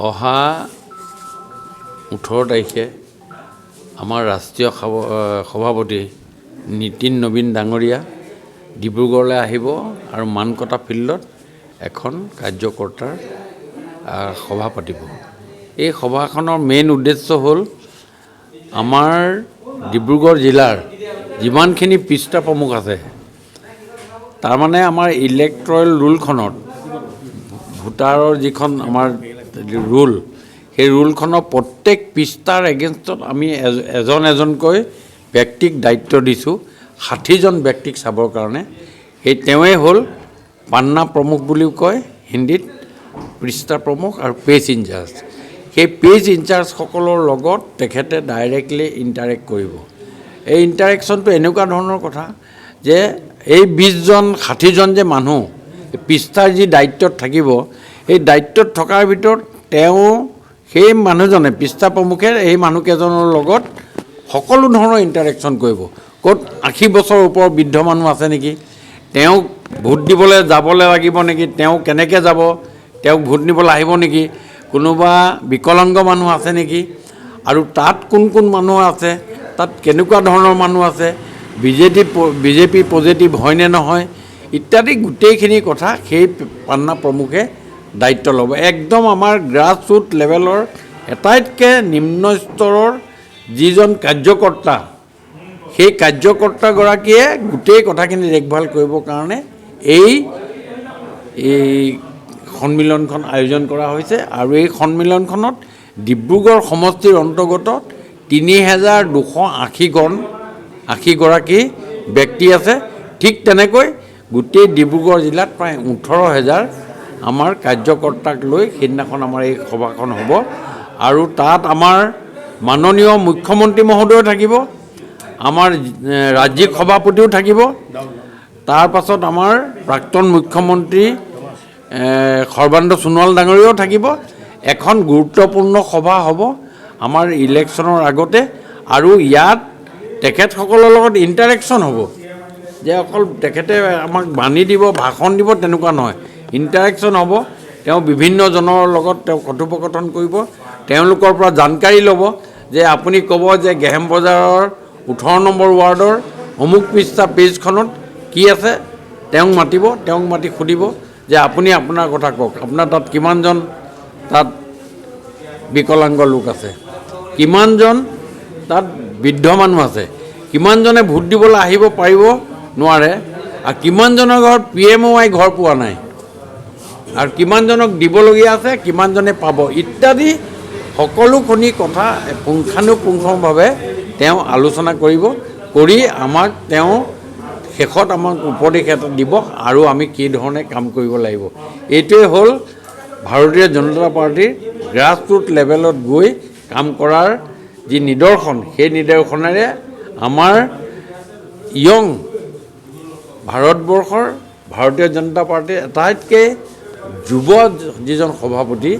অহা 18 তাৰিখে আমাৰ ৰাষ্ট্ৰীয় সভাপতি নীতিন নবীন ডাঙৰীয়া ডিব্ৰুগড়লৈ আহিব আৰু মানকটা ফিল্ডত এখন কাৰ্যকৰ্তাৰ সভা পাতিব। এই সভাখনৰ মেইন উদ্দেশ্য হ'ল আমাৰ ডিব্ৰুগড় জিলাৰ যিমানখিনি পৃষ্ঠা প্ৰমুখ আছে তাৰমানে আমাৰ ইলেক্ট্ৰল ৰুলখনত ভোটাৰৰ যিখন আমাৰ ৰুল সেই ৰুলখনৰ প্ৰত্যেক পৃষ্ঠাৰ এগেইনষ্টত আমি এজন এজনকৈ ব্যক্তিক দায়িত্ব দিছোঁ 60জন ব্যক্তিক চাবৰ কাৰণে। সেই তেওঁৱেই হ'ল পান্না প্ৰমুখ বুলিও কয় হিন্দীত, পৃষ্ঠা প্ৰমুখ আৰু পেজ ইনচাৰ্জ। সেই পেজ ইনচাৰ্জসকলৰ লগত তেখেতে ডাইৰেক্টলি ইণ্টাৰেক্ট কৰিব। এই ইণ্টাৰেকশ্যনটো এনেকুৱা ধৰণৰ কথা যে এই 20জন 60জন যে মানুহ পৃষ্ঠাৰ যি দায়িত্বত থাকিব এই দায়িত্বত থকাৰ ভিতৰত তেওঁ সেই মানুহজনে পৃষ্ঠা প্ৰমুখে এই মানুহকেইজনৰ লগত সকলো ধৰণৰ ইণ্টাৰেকশ্যন কৰিব। ক'ত 80 বছৰ ওপৰৰ বৃদ্ধ মানুহ আছে নেকি, তেওঁক ভোট দিবলৈ যাবলৈ লাগিব নেকি, তেওঁ কেনেকৈ যাব, তেওঁক ভোট নিবলৈ আহিব নেকি, কোনোবা বিকলাংগ মানুহ আছে নেকি, আৰু তাত কোন কোন মানুহ আছে, তাত কেনেকুৱা ধৰণৰ মানুহ আছে, বিজেপি পজিটিভ হয়নে নহয় ইত্যাদি গোটেইখিনি কথা সেই পান্না প্ৰমুখে দায়িত্ব ল'ব। একদম আমাৰ গ্ৰাছ ৰুট লেভেলৰ এটাইতকৈ নিম্ন স্তৰৰ যিজন কাৰ্যকৰ্তা সেই কাৰ্যকৰ্তাগৰাকীয়ে গোটেই কথাখিনি দেখভাল কৰিবৰ কাৰণে এই সন্মিলনখন আয়োজন কৰা হৈছে। আৰু এই সন্মিলনখনত ডিব্ৰুগড় সমষ্টিৰ অন্তৰ্গত 3280গৰাকী ব্যক্তি আছে। ঠিক তেনেকৈ গোটেই ডিব্ৰুগড় জিলাত প্ৰায় 18,000 আমাৰ কাৰ্যকৰ্তাক লৈ সেইদিনাখন আমাৰ এই সভাখন হ'ব। আৰু তাত আমাৰ মাননীয় মুখ্যমন্ত্ৰী মহোদয় থাকিব, আমাৰ ৰাজ্যিক সভাপতিও থাকিব, তাৰ পাছত আমাৰ প্ৰাক্তন মুখ্যমন্ত্ৰী সৰ্বানন্দ সোণোৱাল ডাঙৰীয়াও থাকিব। এখন গুৰুত্বপূৰ্ণ সভা হ'ব আমাৰ ইলেকশ্যনৰ আগতে, আৰু ইয়াত তেখেতসকলৰ লগত ইণ্টাৰেকশ্যন হ'ব যে অকল তেখেতে আমাক বাণী দিব, ভাষণ দিব তেনেকুৱা নহয়, ইণ্টাৰেকশ্যন হ'ব। তেওঁ বিভিন্নজনৰ লগত তেওঁ কথোপকথন কৰিব, তেওঁলোকৰ পৰা জানকাৰী ল'ব যে আপুনি ক'ব যে গেহেম বজাৰৰ 18 নম্বৰ ৱাৰ্ডৰ অমুক পৃষ্ঠা পেজখনত কি আছে, তেওঁক মাতিব, তেওঁক মাতি সুধিব যে আপুনি আপোনাৰ কথা কওক, আপোনাৰ তাত কিমানজন তাত বিকলাংগ লোক আছে, কিমানজন তাত বৃদ্ধ মানুহ আছে, কিমানজনে ভোট দিবলৈ আহিব পাৰিব নোৱাৰে, আৰু কিমানজনৰ ঘৰত PMOI ঘৰ পোৱা নাই, আৰু কিমানজনক দিবলগীয়া আছে, কিমানজনে পাব ইত্যাদি সকলোখিনি কথা পুংখানুপুংখভাৱে তেওঁ আলোচনা কৰি আমাক তেওঁ শেষত আমাক উপদেশ এটা দিব আৰু আমি কি ধৰণে কাম কৰিব লাগিব। এইটোৱে হ'ল ভাৰতীয় জনতা পাৰ্টীৰ গ্ৰাছ ৰুট লেভেলত গৈ কাম কৰাৰ যি নিদৰ্শন, সেই নিদৰ্শনেৰে আমাৰ য়ং ভাৰতবৰ্ষৰ ভাৰতীয় জনতা পাৰ্টীৰ আটাইতকৈ যুৱ যিজন সভাপতি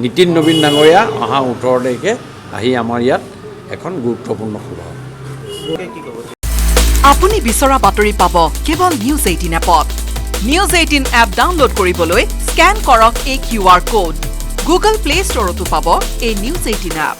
নীতিন নবীন ডাঙৰীয়া অহা 18 তাৰিখে আহি আমাৰ ইয়াত এখন গুৰুত্বপূৰ্ণ সভা। আপুনি বিচৰা বাতৰি পাব কেৱল নিউজ 18 এপত। নিউজ 18 এপ ডাউনলোড কৰিবলৈ স্কেন কৰক এই QR কোড। গুগল প্লে ষ্টৰতো পাব এই নিউজ 18 এপ।